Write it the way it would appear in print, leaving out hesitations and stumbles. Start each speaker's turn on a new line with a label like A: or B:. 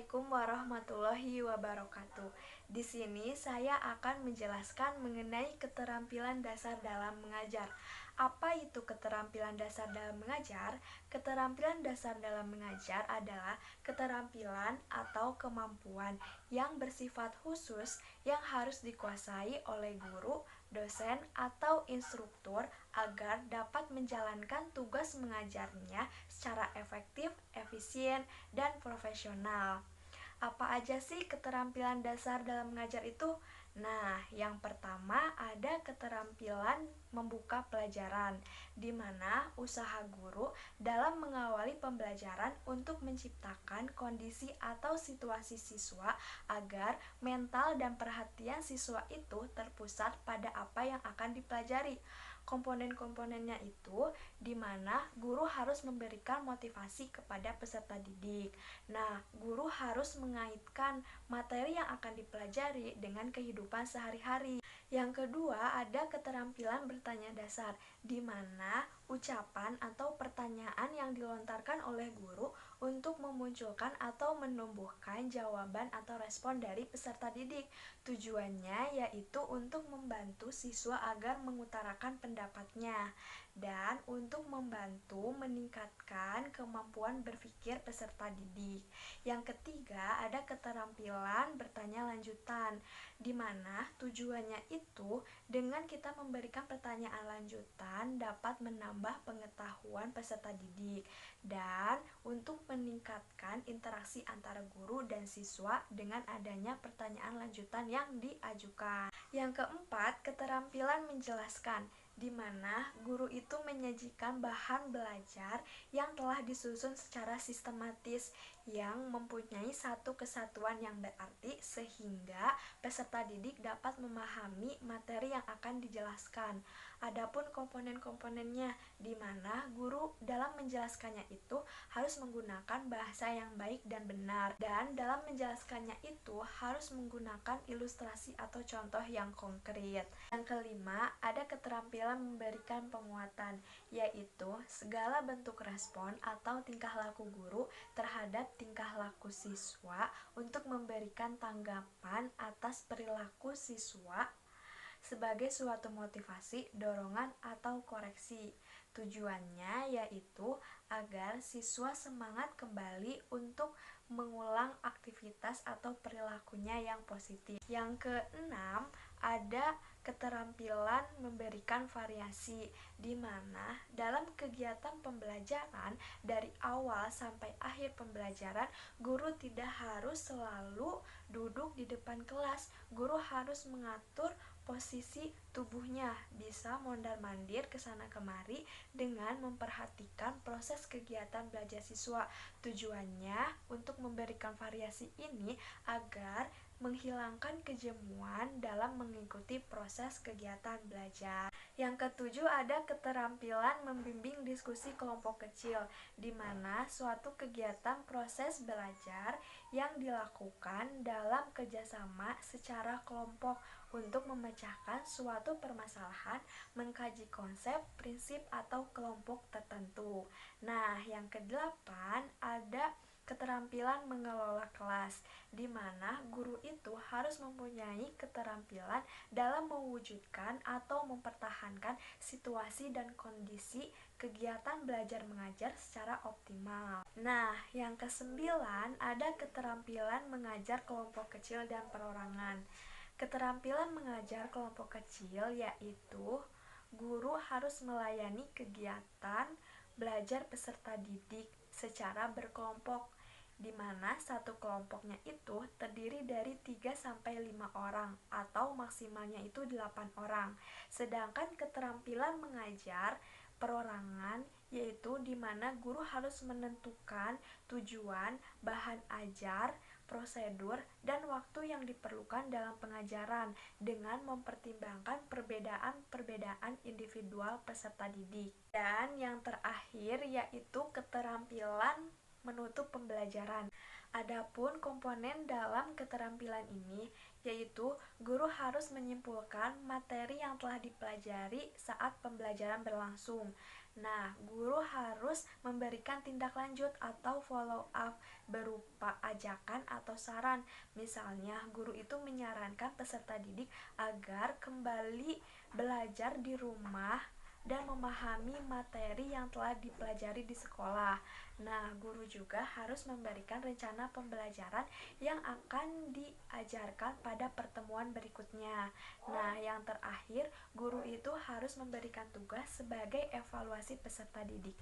A: Assalamualaikum warahmatullahi wabarakatuh. Di sini saya akan menjelaskan mengenai keterampilan dasar dalam mengajar. Apa itu keterampilan dasar dalam mengajar? Keterampilan dasar dalam mengajar adalah keterampilan atau kemampuan yang bersifat khusus yang harus dikuasai oleh guru, dosen, atau instruktur agar dapat menjalankan tugas mengajarnya secara efektif, efisien, dan profesional. Apa aja sih keterampilan dasar dalam mengajar itu? Nah, yang pertama ada keterampilan membuka pelajaran, di mana usaha guru dalam mengawali pembelajaran untuk menciptakan kondisi atau situasi siswa agar mental dan perhatian siswa itu terpusat pada apa yang akan dipelajari. Komponen-komponennya itu di mana guru harus memberikan motivasi kepada peserta didik. Nah, guru harus mengaitkan materi yang akan dipelajari dengan kehidupan sehari-hari. Yang kedua, ada keterampilan bertanya dasar, di mana ucapan atau pertanyaan yang dilontarkan oleh guru untuk memunculkan atau menumbuhkan jawaban atau respon dari peserta didik. Tujuannya yaitu untuk membantu siswa agar mengutarakan pendapatnya dan untuk membantu meningkatkan kemampuan berpikir peserta didik. Yang ketiga, ada keterampilan bertanya lanjutan, di mana tujuannya itu dengan kita memberikan pertanyaan lanjutan dapat menambah pengetahuan peserta didik dan untuk meningkatkan interaksi antara guru dan siswa dengan adanya pertanyaan lanjutan yang diajukan. Yang keempat, keterampilan menjelaskan, di mana guru itu menyajikan bahan belajar yang telah disusun secara sistematis yang mempunyai satu kesatuan yang berarti sehingga peserta didik dapat memahami materi yang akan dijelaskan. Adapun komponen-komponennya, di mana guru dalam menjelaskannya itu harus menggunakan bahasa yang baik dan benar, dan dalam menjelaskannya itu harus menggunakan ilustrasi atau contoh yang konkret. Yang kelima, ada keterampilan memberikan penguatan, yaitu segala bentuk respon atau tingkah laku guru terhadap tingkah laku siswa untuk memberikan tanggapan atas perilaku siswa sebagai suatu motivasi, dorongan, atau koreksi. Tujuannya yaitu agar siswa semangat kembali untuk mengulang aktivitas atau perilakunya yang positif. Yang keenam, ada keterampilan memberikan variasi, di mana dalam kegiatan pembelajaran dari awal sampai akhir pembelajaran, guru tidak harus selalu duduk di depan kelas. Guru harus mengatur posisi tubuhnya, bisa mondar-mandir ke sana kemari dengan memperhatikan proses kegiatan belajar siswa. Tujuannya untuk memberikan variasi ini agar menghilangkan kejenuhan dalam mengikuti proses kegiatan belajar. Yang ketujuh, ada keterampilan membimbing diskusi kelompok kecil, di mana suatu kegiatan proses belajar yang dilakukan dalam kerjasama secara kelompok untuk memecahkan suatu permasalahan, mengkaji konsep, prinsip, atau kelompok tertentu. Nah, yang kedelapan, ada keterampilan mengelola kelas, di mana guru itu harus mempunyai keterampilan dalam mewujudkan atau mempertahankan situasi dan kondisi kegiatan belajar mengajar secara optimal. Nah, yang kesembilan, ada keterampilan mengajar kelompok kecil dan perorangan. Keterampilan mengajar kelompok kecil yaitu guru harus melayani kegiatan belajar peserta didik secara berkelompok, di mana satu kelompoknya itu terdiri dari 3-5 orang atau maksimalnya itu 8 orang. Sedangkan keterampilan mengajar perorangan yaitu di mana guru harus menentukan tujuan, bahan ajar, prosedur, dan waktu yang diperlukan dalam pengajaran dengan mempertimbangkan perbedaan-perbedaan individual peserta didik. Dan yang terakhir yaitu keterampilan menutup pembelajaran. Adapun komponen dalam keterampilan ini yaitu guru harus menyimpulkan materi yang telah dipelajari saat pembelajaran berlangsung. Nah, guru harus memberikan tindak lanjut atau follow up berupa ajakan atau saran. Misalnya, guru itu menyarankan peserta didik agar kembali belajar di rumah dan memahami materi yang telah dipelajari di sekolah. Nah, guru juga harus memberikan rencana pembelajaran yang akan diajarkan pada pertemuan berikutnya. Nah, yang terakhir, guru itu harus memberikan tugas sebagai evaluasi peserta didik.